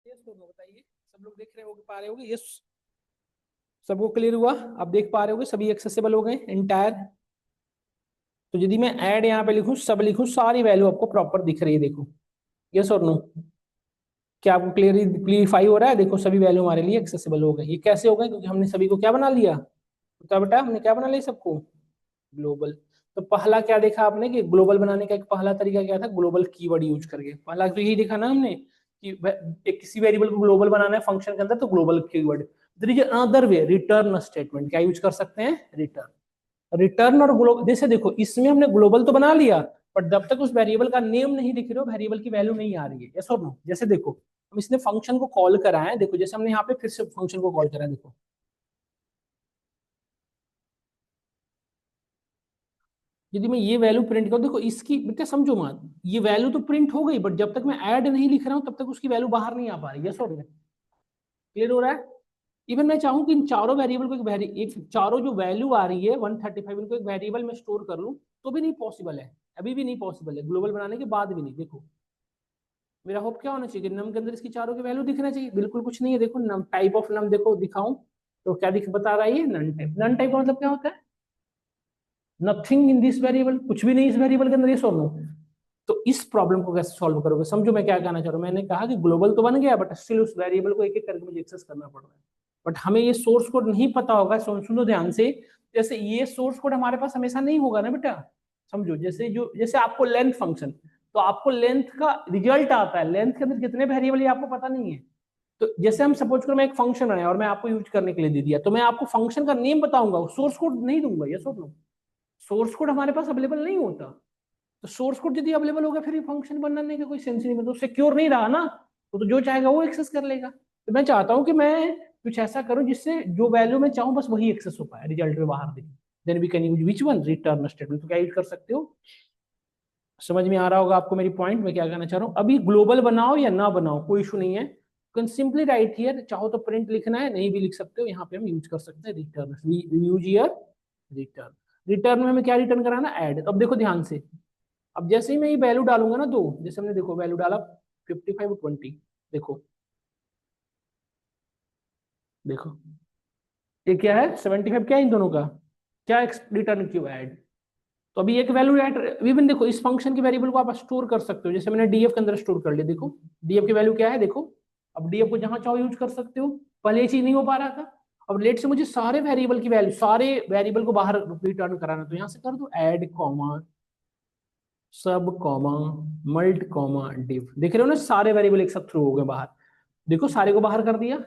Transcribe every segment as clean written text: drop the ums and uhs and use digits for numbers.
Yes और no बताइए, सब लोग देख रहे होगे, पा रहे होगे? यस, सबको क्लियर हुआ? आप देख पा रहे होगे सभी एक्सेसिबल हो गए एंटायर। तो यदि मैं ऐड यहाँ पे लिखूं, सब लिखूं, सारी वैल्यू आपको प्रॉपर दिख रही है, देखो। यस और नो? क्या आपको क्लियरिफाई हो रहा है? देखो सभी वैल्यू हमारे लिए एक्सेसिबल हो गए। ये कैसे हो गए? क्योंकि हमने सभी को क्या बना लिया, तो बेटा हमने क्या बना लिया सबको, ग्लोबल। तो पहला क्या देखा आपने कि ग्लोबल बनाने का एक पहला तरीका क्या था, ग्लोबल कीवर्ड यूज करके। पहला तो यही देखा ना हमने कि एक किसी वेरिएबल को ग्लोबल बनाना है फंक्शन के अंदर, तो global keyword. There is another way, return statement. क्या यूज कर सकते हैं? रिटर्न। रिटर्न और ग्लोबल, जैसे देखो इसमें हमने ग्लोबल तो बना लिया, बट जब तक उस वेरिएबल का नेम नहीं दिख रहा, वेरिएबल की वैल्यू नहीं आ रही है। यस और नो? जैसे देखो हम इसने फंक्शन को कॉल करा है, देखो जैसे हमने यहाँ पे फिर से फंक्शन को कॉल करा है, देखो यदि मैं ये वैल्यू प्रिंट करूं, देखो इसकी बेटा समझो मत, ये वैल्यू तो प्रिंट हो गई, बट जब तक मैं ऐड नहीं लिख रहा हूं तब तक उसकी वैल्यू बाहर नहीं आ पा रही। यस और नो? क्लियर हो रहा है? इवन मैं चाहूं कि इन चारों वेरिएबल को एक चारों जो वैल्यू आ रही है 135, इनको एक वेरिएबल में स्टोर कर लूं, तो भी नहीं पॉसिबल है। अभी भी नहीं पॉसिबल है, ग्लोबल बनाने के बाद भी नहीं। देखो मेरा होप क्या होना चाहिए कि नम के अंदर इसकी चारों की वैल्यू दिखना चाहिए। बिल्कुल कुछ नहीं है। देखो नम, टाइप ऑफ नम देखो दिखाऊं तो क्या दिख बता रहा है ये, नन टाइप। नन टाइप का मतलब क्या होता है? नथिंग इन दिस वेरिएबल, कुछ भी नहीं इस वेरिएबल के अंदर। ये सॉल्व हो। तो इस प्रॉब्लम को कैसे सॉल्व करोगे? समझो मैं क्या कहना चाह रहा हूँ। मैंने कहा कि ग्लोबल तो बन गया, बट स्टिल उस वेरिएबल को एक एक करके मुझे एक्सेस करना पड़ रहा है। बट हमें ये सोर्स कोड नहीं पता होगा। सुनो ध्यान से, जैसे ये सोर्स कोड हमारे पास हमेशा नहीं होगा ना बेटा। समझो जैसे जो, जैसे आपको लेंथ फंक्शन, तो आपको लेंथ का रिजल्ट आता है, लेंथ के अंदर कितने वेरिएबल ये आपको पता नहीं है। तो जैसे हम सपोज करो मैं एक फंक्शन बनाया और मैं आपको यूज करने के लिए दे दिया, तो मैं आपको फंक्शन का नेम बताऊंगा, सोर्स कोड नहीं दूंगा। ये सोच, सोर्स कोड हमारे पास अवेलेबल नहीं होता। तो सोर्स कोड यदि अवेलेबल होगा फिर ये फंक्शन बनाने का कोई सेंस नहीं, मतलब सिक्योर नहीं रहा ना। तो जो चाहेगा वो एक्सेस कर लेगा। तो मैं चाहता हूं कि मैं कुछ ऐसा करूं जिससे जो वैल्यू मैं चाहूं बस वही एक्सेस हो पाए, रिजल्ट में बाहर दिखे। Then we can use which one, return statement. तो क्या यूज कर सकते हो? समझ में आ रहा होगा आपको मेरी पॉइंट, मैं क्या कहना चाह रहा हूँ। अभी ग्लोबल बनाओ या ना बनाओ कोई इशू नहीं है, कैन सिंपली राइट हियर। चाहो तो प्रिंट लिखना है, नहीं भी लिख सकते हो। यहाँ पे हम यूज कर सकते हैं return, use here return. Return में हमें क्या रिटर्न कराना? ऐड। तो अब देखो ध्यान से, अब जैसे ही मैं ये वैल्यू डालूंगा ना, दो जैसे हमने देखो वैल्यू डाला 55 और 20, देखो देखो ये क्या है, 75 क्या है इन दोनों का, क्या रिटर्न क्यों? ऐड। तो अभी एक वैल्यू ऐड, इवन देखो इस फंक्शन की वेरिएबल को आप स्टोर कर सकते हो, जैसे मैंने डीएफ के अंदर स्टोर कर लिया। देखो डीएफ की वैल्यू क्या है, देखो अब डीएफ को जहां चाहो यूज कर सकते हो। पहले ये चीज नहीं हो पा रहा था। अब लेट से मुझे सारे वेरिएबल की वैल्यू, सारे वेरिएबल को बाहर रिटर्न कराना, तो यहाँ से कर दो ऐड कॉमा सब कॉमा मल्ट कॉमा डिव। देख रहे हो ना, सारे वेरिएबल एक साथ थ्रू हो गए बाहर। देखो सारे को बाहर कर दिया।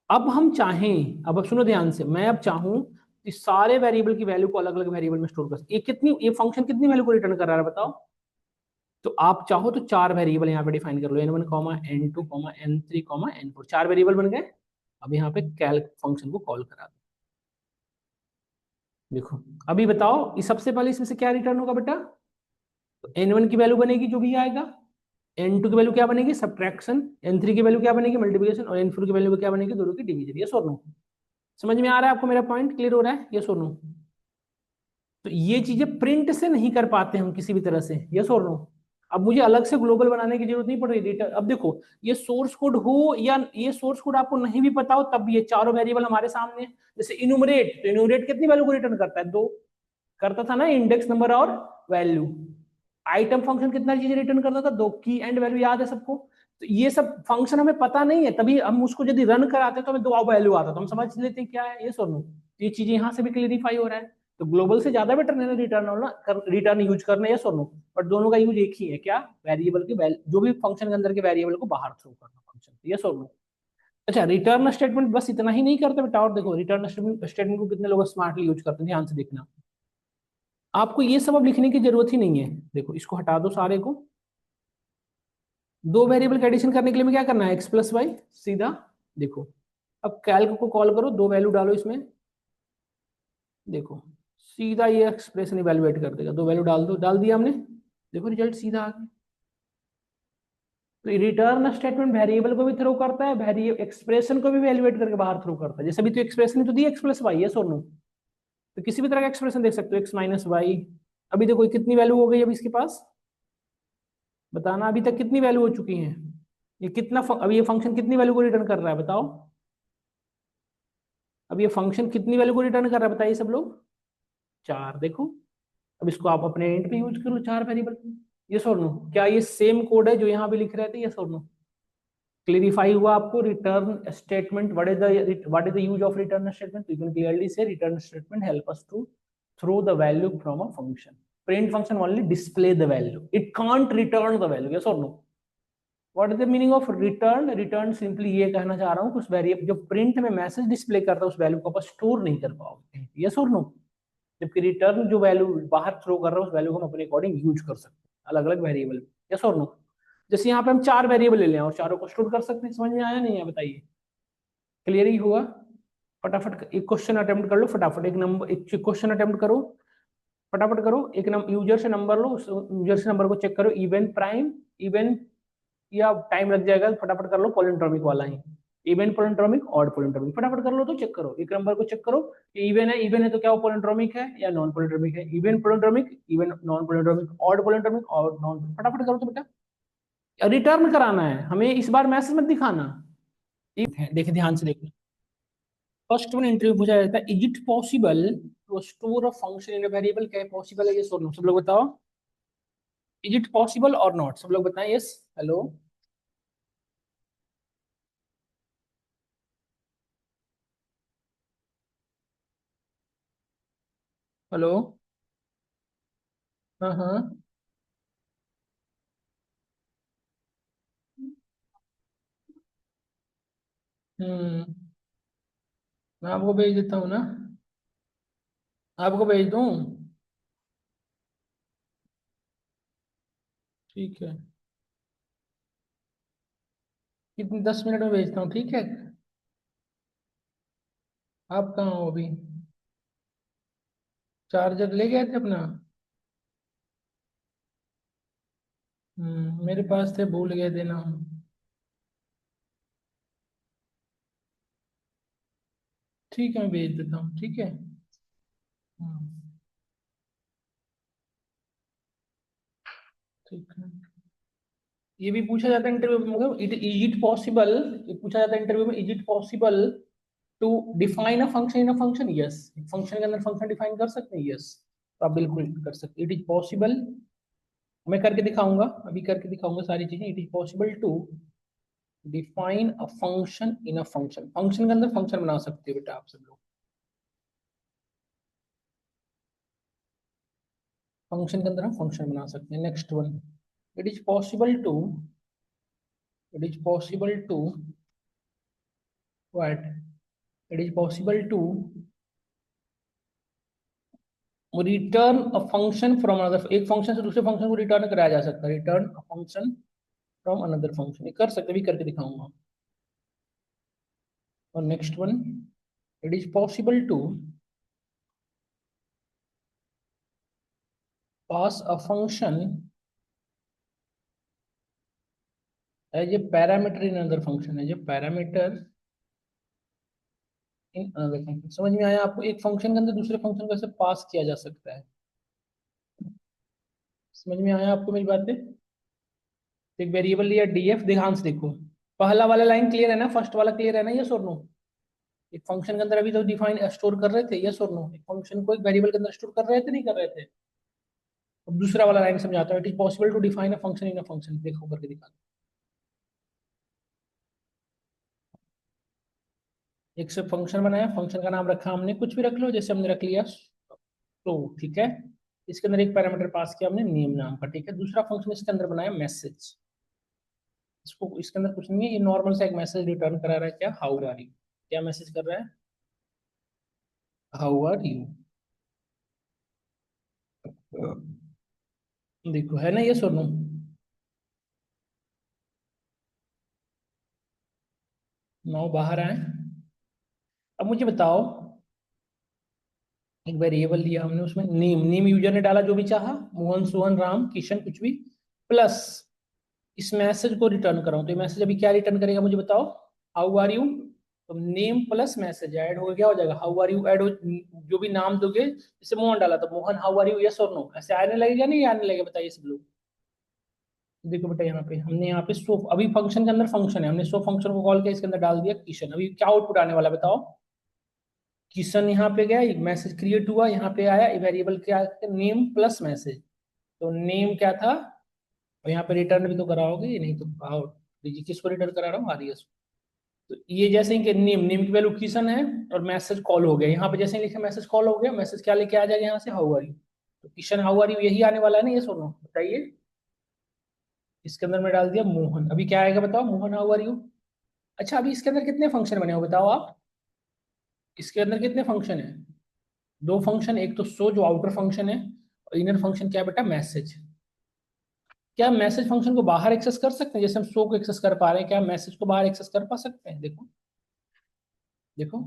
अब हम चाहें, अब सुनो ध्यान से, मैं अब चाहूं कि सारे वेरिएबल की वैल्यू को अलग अलग वेरिएबल में स्टोर कर सकते। ये फंक्शन कितनी वैल्यू को रिटर्न कर रहा है बताओ? तो आप चाहो तो चार वेरिएबल यहाँ पे डिफाइन कर लो, n1 comma n2 comma n3 comma n4, चार वेरिएबल बन गए। अब यहाँ पे कैल्क फंक्शन को कॉल करा दो। देखो अभी बताओ, इस सबसे पहले इसमें से क्या रिटर्न होगा बेटा? तो n1 की वैल्यू बनेगी जो भी आएगा, n2 की वैल्यू क्या बनेगी, सब्ट्रैक्शन, n3 की वैल्यू क्या बनेगी, मल्टीप्लिकेशन, और n4 की वैल्यू क्या बनेगी, दोनों की डिवीजन। यस और नो? समझ में आ रहा है आपको मेरा पॉइंट? क्लियर हो रहा है? यस और नो? तो ये चीजें प्रिंट से नहीं कर पाते हम किसी भी तरह से। यस और नो? अब मुझे अलग से ग्लोबल बनाने की जरूरत नहीं पड़ रही डेटा। अब देखो ये सोर्स कोड हो या ये सोर्स कोड आपको नहीं भी पता हो, तब ये चारों वेरिएबल हमारे सामने। जैसे इनुमरेट, तो इनुमरेट कितनी वैल्यू को रिटर्न करता है? दो। करता था ना, इंडेक्स नंबर और वैल्यू। आइटम फंक्शन कितना चीजें रिटर्न करता था? दो। की एंड वैल्यू याद है सबको? तो ये सब फंक्शन हमें पता नहीं है, तभी हम उसको यदि रन कराते तो हमें दो वैल्यू आता, तो हम समझ लेते हैं क्या है। ये सुनो, ये चीजें यहाँ से भी क्लियरिफाई हो रहा है। तो ग्लोबल से ज्यादा बेटर है रिटर्न रिटर्न यूज करना। ये सुनो, बट दोनों का यूज एक ही है, क्या? वेरिएबल के जो भी फंक्शन के अंदर के वेरिएबल को बाहर थ्रो करना फंक्शन। ये सुनो। अच्छा, रिटर्न स्टेटमेंट बस इतना ही नहीं करते बेटा, और देखो रिटर्न स्टेटमेंट को कितने लोग स्मार्टली यूज करते हैं, ध्यान से देखना। आपको ये सब अब लिखने की जरूरत ही नहीं है। देखो इसको हटा दो सारे को। दो वेरिएबल का एडिशन करने के लिए में क्या करना है, एक्स प्लस वाई, सीधा। देखो अब कैल्क को कॉल करो, दो वैल्यू डालो इसमें, देखो सीधा ये एक्सप्रेशन इवेलुएट कर देगा। दो वैल्यू डाल दो, डाल दिया हमने, देखो रिजल्ट सीधा आ गया। तो रिटर्न स्टेटमेंट वेरिएबल को भी थ्रो करता है, वेरिएबल एक्सप्रेशन को भी वैल्यूएट करके बाहर थ्रो करता है। जैसे भी तो एक्सप्रेशन ही तो दी, एक्स प्लस वाई, यस और नो? तो किसी भी तरह का एक्सप्रेशन देख सकते हो, एक्स माइनस वाई। अभी देखो कितनी वैल्यू हो गई अभी इसके पास, बताना अभी तक कितनी वैल्यू हो चुकी है? ये कितना अब ये फंक्शन कितनी वैल्यू को रिटर्न कर रहा है बताओ? अब ये फंक्शन कितनी वैल्यू को रिटर्न कर रहा है बताइए सब लोग? 4। देखो, अब इसको आप अपने एंड पे यूज करो, 4 वेरिएबल। यस और नो? क्या ये सेम कोड है जो यहाँ पे लिख रहे थे? यस और नो? क्लियरिफाई हुआ आपको? Return statement, what is the use of return statement? You can clearly से return statement help us to throw the value from a function. Print function only display the value, it can't return the value. Yes और no? What is the meaning of return? Return simply ये कहना चाह रहा हूँ कि उस variable जो print में मैसेज डिस्प्ले करता है उस वैल्यू को आप स्टोर नहीं कर पाओगे। यस और नो? जबकि रिटर्न जो वैल्यू बाहर थ्रो कर रहा है उस वैल्यू को हम अपने अकॉर्डिंग यूज कर सकते हैं अलग अलग वेरिएबल। यस और नो? जैसे यहाँ पे हम 4 वेरिएबल ले लें और चारों को स्टोर कर सकते हैं। समझ में आया नहीं है बताइए? क्लियर ही हुआ? फटाफट एक क्वेश्चन अटेम्प्ट कर लो, फटाफट एक क्वेश्चन अटेम्प्ट करो, फटाफट करो। एक यूजर से नंबर लो, उस यूजर से नंबर को चेक करो, इवन प्राइम, इवन, या टाइम लग जाएगा, फटाफट कर लो। पॉलिनोमिक वाला ही, इवन पॉलिनोमिक, ऑड पॉलिनोमिक, फटाफट कर लो तो चेक करो। एक नंबर को चेक करो कि इवन है, इवन है तो क्या वो पॉलिनोमिक है या नॉन पॉलिनोमिक है? Even polynomic, even non polynomic, odd polynomic, odd non, फटाफट करो तो बेटा। रिटर्न कराना है हमें, इस बार मैसेज मत दिखाना। ठीक है, देखे ध्यान से देखो। फर्स्ट वन इंटरव्यू पूछा जाता है, is it possible to store a function in a variable? क्या पॉसिबल है? ये सो नो, सब लोग बताओ। इज इट पॉसिबल और नॉट? सब लोग बताएं यस। Hello, hello. हाँ हाँ। हम्म, मैं आपको भेज देता हूँ ना, आपको भेज दूँ? ठीक है, कितनी 10 मिनट में भेजता हूँ, ठीक है? आप कहाँ हो अभी? चार्जर ले गए थे अपना? मेरे पास थे, भूल गए देना। ठीक है, मैं भेज देता हूँ, ठीक है। हम्म, ठीक है। ये भी पूछा जाता है इंटरव्यू में, मतलब इज इट पॉसिबल, ये पूछा जाता है इंटरव्यू में, is it possible to define a function in a function? Yes, function के अंदर फंक्शन डिफाइन कर सकते हैं, यस। तो आप बिल्कुल कर सकते, इट इज पॉसिबल। मैं करके दिखाऊंगा, अभी करके दिखाऊंगा सारी चीजें। It is possible to define a function in a function, function के अंदर फंक्शन बना सकते हो बेटा आप सब लोग, फंक्शन के अंदर हम फंक्शन बना सकते हैं। Next one, it is possible to, it is possible to what, it is possible to return a function from another, एक फंक्शन से दूसरे फंक्शन को रिटर्न कराया जा सकता है, return a function from another function, ये कर सकते, भी करके दिखाऊंगा। और next one, it is possible to pass a function as a parameter in another function, as a parameter in another function. समझ में आया आपको? एक फंक्शन के अंदर दूसरे फंक्शन को कैसे पास किया जा सकता है? समझ में आया आपको मेरी बातें? एक वेरिएबल लिया डीएफ, ध्यान से देखो, पहला वाला लाइन क्लियर है ना, फर्स्ट वाला क्लियर है ना? यस और नो? एक फंक्शन के अंदर अभी तो डिफाइन स्टोर कर रहे थे, यस और नो? एक फंक्शन को एक वेरिएबल के अंदर स्टोर कर रहे थे, नहीं कर रहे थे? अब दूसरा वाला लाइन समझाता हूँ, it is possible to define a function in a function, देखो करके दिखा। एक से फंक्शन बनाया, फंक्शन का नाम रखा हमने, कुछ भी रख लो, जैसे हमने रख लिया तो, ठीक है। इसके अंदर एक पैरामीटर पास किया हमने नेम नाम का, ठीक है। दूसरा फंक्शन इसके अंदर बनाया मैसेज, इसको इसके अंदर कुछ नहीं है, ये नॉर्मल सा एक मैसेज रिटर्न करा रहा है, क्या? How are you. क्या मैसेज कर रहा है? How are you. देखो है ना, ये सुनो, नाउ बाहर आए। अब मुझे बताओ, एक वेरिएबल लिया हमने, उसमें नेम, नेम यूजर ने डाला जो भी चाहा, मोहन सोहन राम किशन कुछ भी, प्लस इस मैसेज को रिटर्न कराऊं, तो ये मैसेज अभी क्या रिटर्न करेगा मुझे बताओ? How are you. तो नेम प्लस मैसेज ऐड हो गया, क्या हो जाएगा? हाउ आर यू ऐड हो, जो भी नाम दोगे, जैसे मोहन डाला तो Mohan how are you, yes और नो, ऐसे आने लगेगा नहीं आने लगेगा? बताइए सब लोग। देखो बेटा यहाँ पे हमने यहाँ पे सो अभी फंक्शन के अंदर फंक्शन है, हमने सो फंक्शन को कॉल किया, इसके अंदर डाल दिया किशन। अभी क्या आउटपुट आने वाला बताओ? किशन यहाँ पे गया, एक मैसेज क्रिएट हुआ, यहाँ पे आया वेरिएबल क्या, नेम प्लस मैसेज। तो नेम क्या था, और यहाँ पे रिटर्न भी तो कराओगे, नहीं तो आओ दीजिए, किसको रिटर्न करा रहा हूँ, आरएस। तो ये जैसे ही कि नेम, नेम की वैल्यू किशन है, और मैसेज कॉल हो गया, यहाँ पे जैसे ही लिखा मैसेज कॉल हो गया, मैसेज क्या लेके आ जाएगा यहाँ से, हाउ आर यू। तो किशन हाउ आर यू यही आने वाला है ना, ये सुनो बताइए। इसके अंदर मैं डाल दिया मोहन, अभी क्या आएगा बताओ, मोहन हाउ आर यू। अच्छा अभी इसके अंदर कितने फंक्शन बने हो बताओ आप, इसके अंदर कितने फंक्शन है? दो फंक्शन, एक तो सो जो आउटर फंक्शन है, और इनर फंक्शन क्या है बेटा, मैसेज। क्या मैसेज फंक्शन को बाहर एक्सेस कर सकते हैं, जैसे हम शो को एक्सेस कर पा रहे हैं, क्या मैसेज को बाहर एक्सेस कर पा सकते हैं? देखो देखो,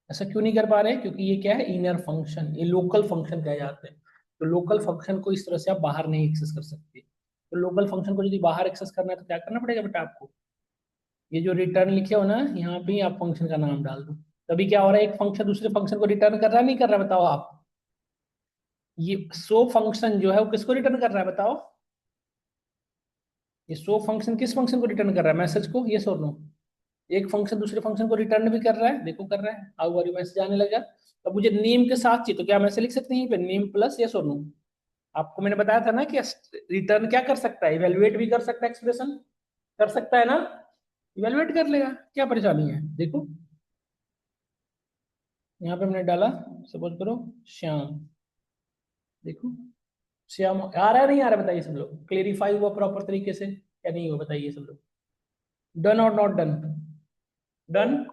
ऐसा क्यों नहीं कर पा रहे हैं? क्योंकि ये क्या है, इनर फंक्शन, ये लोकल फंक्शन कहे जाते हैं। तो लोकल फंक्शन को इस तरह से आप बाहर नहीं एक्सेस कर सकते। तो लोकल फंक्शन को यदि बाहर एक्सेस करना है तो क्या करना पड़ेगा बेटा आपको, ये जो रिटर्न लिखे हो ना, यहाँ पे ही आप फंक्शन का नाम डाल दो। तभी क्या हो रहा है, एक फंक्शन दूसरे फंक्शन को रिटर्न कर रहा है, नहीं कर रहा, बताओ आप? ये सो फंक्शन जो है वो किसको रिटर्न कर रहा है बताओ? ये सो फंक्शन किस फंक्शन को रिटर्न कर रहा है, मैसेज को, ये और नो। एक फंक्शन दूसरे फंक्शन को रिटर्न भी कर रहा है, देखो कर रहा है, हाउ आर यू मैसेज आने लगा। अब मुझे नेम के साथ चाहिए, तो क्या मैसेज लिख सकते हैं यहीं पे, नेम प्लस यस और नो। आपको मैंने बताया था ना कि रिटर्न क्या कर सकता है, इवेलुएट भी कर सकता है, एक्सप्रेशन कर सकता है ना, इवेलुएट कर लेगा, क्या परेशानी है। देखो यहाँ पे मैंने डाला, सपोज करो श्याम, देखो श्याम आ रहा है, नहीं आ रहा बताइए सब लोग, क्लेरिफाई हुआ प्रॉपर तरीके से या नहीं हुआ बताइए सब लोग, डन और नॉट डन? डन।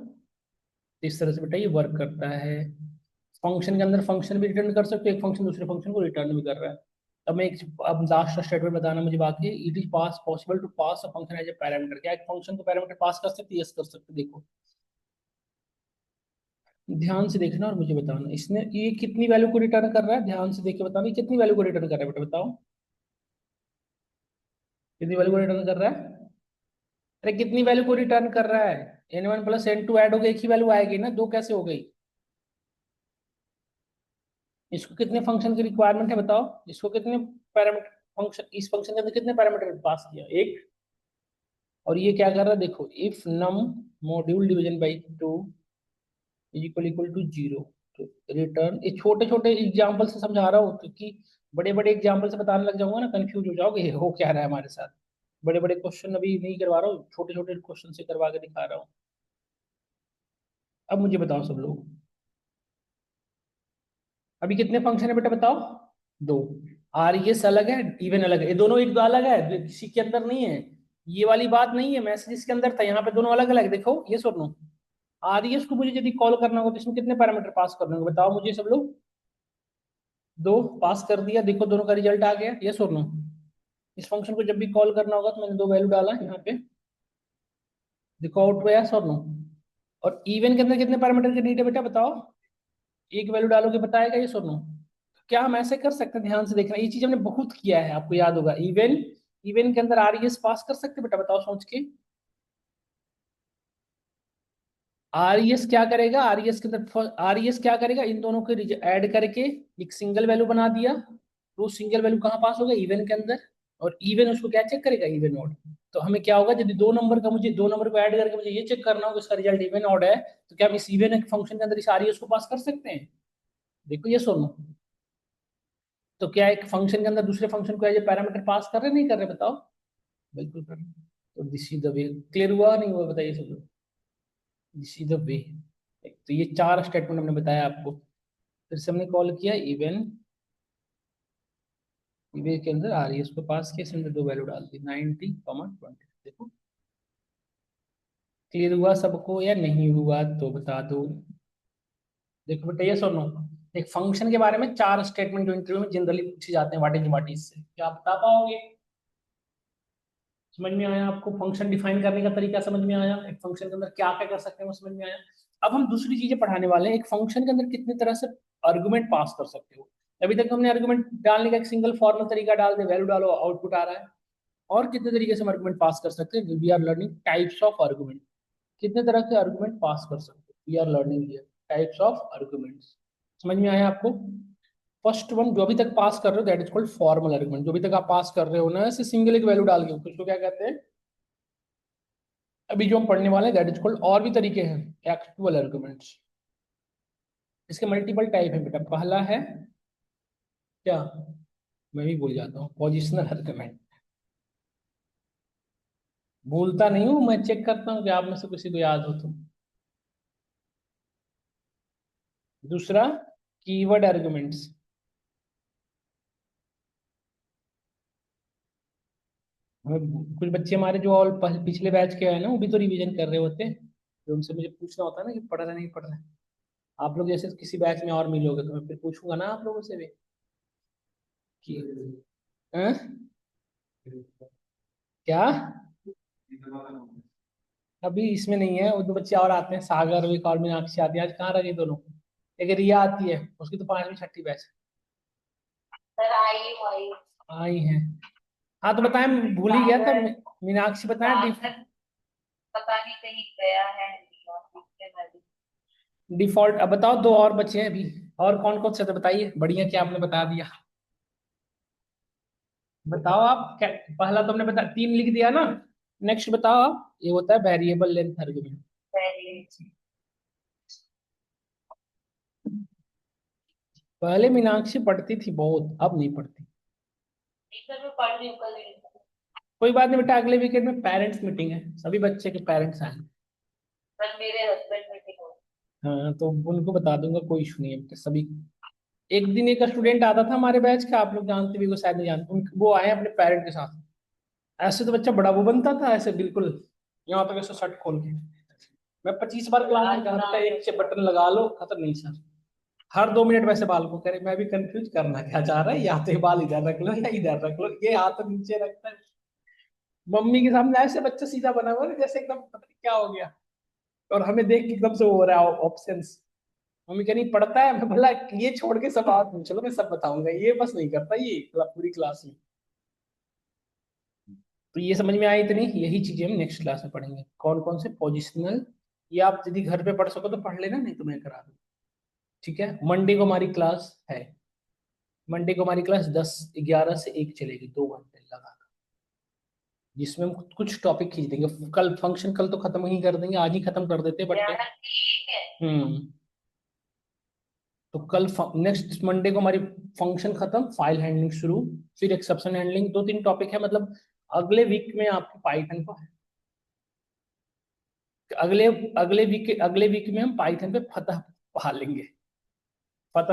इस तरह से बेटा ये वर्क करता है। फंक्शन के अंदर फंक्शन भी रिटर्न कर सकते हो, एक फंक्शन दूसरे फंक्शन को रिटर्न भी कर रहा है। अब मैं एक, अब लास्ट स्टेटमेंट बताना मुझे बाकी है, it is pass possible to pass a function as a parameter, क्या एक फंक्शन को पैरामीटर पास कर सकते, यस कर सकते। देखो ध्यान से देखना और मुझे बताना, इसने ये कितनी वैल्यू को रिटर्न कर रहा है, ध्यान से देख के बताना, ये कितनी वैल्यू को रिटर्न कर रहा है बेटा बताओ, कितनी वैल्यू को रिटर्न कर रहा है? अरे कितनी वैल्यू को रिटर्न कर रहा है, n1 प्लस n2 ऐड हो गई, एक ही वैल्यू आएगी ना, दो कैसे हो गई? इसको कितने फंक्शन की रिक्वायरमेंट है बताओ, इसको कितने पैरामीटर, फंक्शन इस फंक्शन के अंदर कितने पैरामीटर पास किया, एक। और ये क्या कर रहा है देखो, if num module division by 2 is equal to 0, तो रिटर्न, ये छोटे छोटे एग्जाम्पल से समझा रहा हूँ, क्योंकि बड़े बड़े एग्जाम्पल से बताने लग जाऊंगा ना, कंफ्यूज हो जाओगे, हो क्या रहा है हमारे साथ। बड़े बड़े क्वेश्चन अभी नहीं करवा रहा हूँ, छोटे छोटे क्वेश्चन से करवा के दिखा रहा हूँ। अब मुझे बताओ सब लोग, अभी कितने फंक्शन है बेटा बताओ? दो। आर एस अलग है, इवन अलग है, ये दोनों एक दो अलग है, किसी के अंदर नहीं है, ये वाली बात नहीं है, मैसेज इसके अंदर था, यहाँ पे दोनों अलग अलग, देखो ये सुन लो। आर एस को मुझे यदि कॉल करना होगा तो इसमें कितने पैरामीटर पास करने होंगे बताओ मुझे सब लोग? दो। पास कर दिया, देखो दोनों का रिजल्ट आ गया, ये सुन लो। इस फंक्शन को जब भी कॉल करना होगा तो मैंने दो वैल्यू डाला यहाँ पे, देखो आउट हुआ सर नो। और इवन के अंदर कितने पैरामीटर के नीड है बेटा बताओ? एक वैल्यू डालोगे बताएगा, ये सुनो। क्या हम ऐसे कर सकते हैं, ध्यान से देखना, ये चीज हमने बहुत किया है, आपको याद होगा, इवन, इवन के अंदर आरईएस पास कर सकते हैं बेटा बताओ सोच के? आरईएस क्या करेगा, आरईएस के अंदर आरईएस क्या करेगा, इन दोनों को ऐड करके एक सिंगल वैल्यू बना दिया, तो सिंगल वैल्यू कहाँ पास होगा, इवन के अंदर। और इवन उसको क्या चेक करेगा, इवन ऑड। तो हमें क्या होगा, यदि दो नंबर का, मुझे दो नंबर को ऐड करके मुझे ये चेक करना होगा इसका रिजल्ट इवन ऑड है, तो क्या हम इस इवन फंक्शन के अंदर इस आरईएस को पास कर सकते हैं? देखो ये सुनो, तो क्या एक फंक्शन के अंदर दूसरे फंक्शन को एज ए पैरामीटर पास कर रहे नहीं कर रहे बताओ? बिल्कुल कर रहे। तो this is the way, clear हुआ नहीं हुआ बताइए सब लोग? This is the way. तो ये चार स्टेटमेंट हमने बताया आपको, फिर से हमने कॉल किया इवन, इवन के अंदर आ रही है, इसको पास किया, इसमें दो वैल्यू डाल दी 90, 20। देखो क्लियर हुआ सबको या नहीं हुआ तो बता दो। देखो बेटा ये सुनो, एक फंक्शन के बारे में चार स्टेटमेंट जो इंटरव्यू में जनरली पूछे जाते हैं, व्हाट इज से, क्या आप बता पाओगे? समझ में आया आपको, फंक्शन डिफाइन करने का तरीका समझ में आया, एक फंक्शन के अंदर क्या क्या कर सकते हैं वो समझ में आया। अब हम दूसरी चीजें पढ़ाने वाले हैं, एक फंक्शन के अंदर कितने तरह से आर्गुमेंट पास कर सकते हो। अभी तक हमने आर्गुमेंट डालने का एक सिंगल फॉर्मल तरीका, डाल दे वैल्यू डालो आउटपुट आ रहा है। और कितने तरीके से हम आर्गुमेंट पास कर सकते हैं, we are learning types of argument, कितने तरह के आर्गुमेंट पास कर सकते हैं, we are learning here types of arguments. समझ में आया आपको? फर्स्ट वन जो अभी तक पास कर रहे हो that is called formal argument. जो अभी तक आप पास कर रहे हो ना, ऐसे सिंगल एक वैल्यू डाल के कुछ तो क्या कहते हैं। अभी जो हम पढ़ने वाले हैं दैट इज कॉल्ड, और भी तरीके हैं, एक्चुअल आर्गुमेंट्स। इसके मल्टीपल टाइप है बेटा। पहला है क्या, मैं भी भूल जाता हूँ, पोजिशनल आर्गुमेंट। भूलता नहीं हूँ मैं, चेक करता हूँ कि आप में से किसी को याद हो तो। दूसरा कीवर्ड आर्गुमेंट्स। कुछ बच्चे हमारे जो और पिछले बैच के हैं ना, वो भी तो रिवीजन कर रहे होते हैं। तो उनसे मुझे पूछना होता है ना कि पढ़ रहे नहीं पढ़ रहे। आप लोग जैसे किसी बैच में और मिलोगे तो मैं फिर पूछूंगा ना आप लोगों से भी कि हैं? क्या अभी इसमें नहीं है, वो दो बच्चे और आते हैं, सागर एक और मीनाक्षी आती है। आज कहाँ रहे दोनों। एक रिया आती है, उसकी तो 5वीं 6ठी बैच सर आई वही आई है। हाँ तो बताएं, भूल ही गया था। सागर मीनाक्षी बताएं सागर पता नहीं कहीं गया है नहीं ऑफिस में भी। डिफॉल्ट। अब बताओ, दो और बचे हैं अभी। और कौन कौन से थे बताइए, बढ़िया क्या आपने बता दिया। बताओ आप क्या। पहला तो हमने बता 3 लिख दिया ना। नेक्स्ट बताओ आप, ये होता है वेरिएबल लेंथ आर्गुमेंट। पहले पहले मीनाक्षी पढ़ती थी बहुत, अब नहीं पढ़ती। टीचर में पढ़ रही हूँ कल नहीं। कोई बात नहीं बेटा, अगले वीकेंड में पेरेंट्स मीटिंग है, सभी बच्चे के पेरेंट्स आए। सर मेरे हस्बैंड मीटिंग हो। हाँ तो उनको बता दूंगा, कोई इशू नहीं है बेटा, सभी। एक दिन एक स्टूडेंट आता था हमारे बैच का, आप लोग जानते भी हो शायद नहीं जानते, वो आए अपने पेरेंट के साथ। ऐसे तो बच्चा बड़ा वो बनता था, ऐसे बिल्कुल यहाँ तक ऐसे शर्ट खोल के। मैं 25 बार क्लास में कहा था एक से बटन लगा लो, खत्म नहीं सर। हर 2 मिनट वैसे बाल को करे, मैं भी कंफ्यूज करना क्या चाह रहा है, या तो ये बाल इधर रख लो या इधर रख लो, ये हाथ तो नीचे रखता है। मम्मी के सामने ऐसे बच्चा सीधा बना हुआ है, जैसे एकदम पता नहीं क्या हो गया। और हमें देख के एकदम से वो हो रहा है ऑप्शंस। मम्मी कह रही पढ़ता है, मैं बोला ये छोड़ के सब आप पूछ लो, मैं सब बताऊंगा, ये बस नहीं करता ये पूरी क्लास में। तो ये समझ में आई इतनी, यही चीजें हम नेक्स्ट क्लास में पढ़ेंगे, कौन कौन से पोजिशनल। ये आप यदि घर पे पढ़ सको तो पढ़ लेना, नहीं तो मैं करा दूँ। ठीक है, मंडे को हमारी क्लास है। मंडे को हमारी क्लास 10-11 से 1 चलेगी, 2 घंटे लगा, जिसमें हम कुछ टॉपिक खींच देंगे। कल फंक्शन कल तो खत्म ही कर देंगे, आज ही खत्म कर देते बट यार ठीक है। तो कल नेक्स्ट मंडे को हमारी फंक्शन खत्म, फाइल हैंडलिंग शुरू, फिर एक्सेप्शन हैंडलिंग, 2-3 टॉपिक है मतलब। अगले वीक में आपकी पाइथन को है। अगले अगले वीक में हम पाइथन पे फतह पा लेंगे। फतह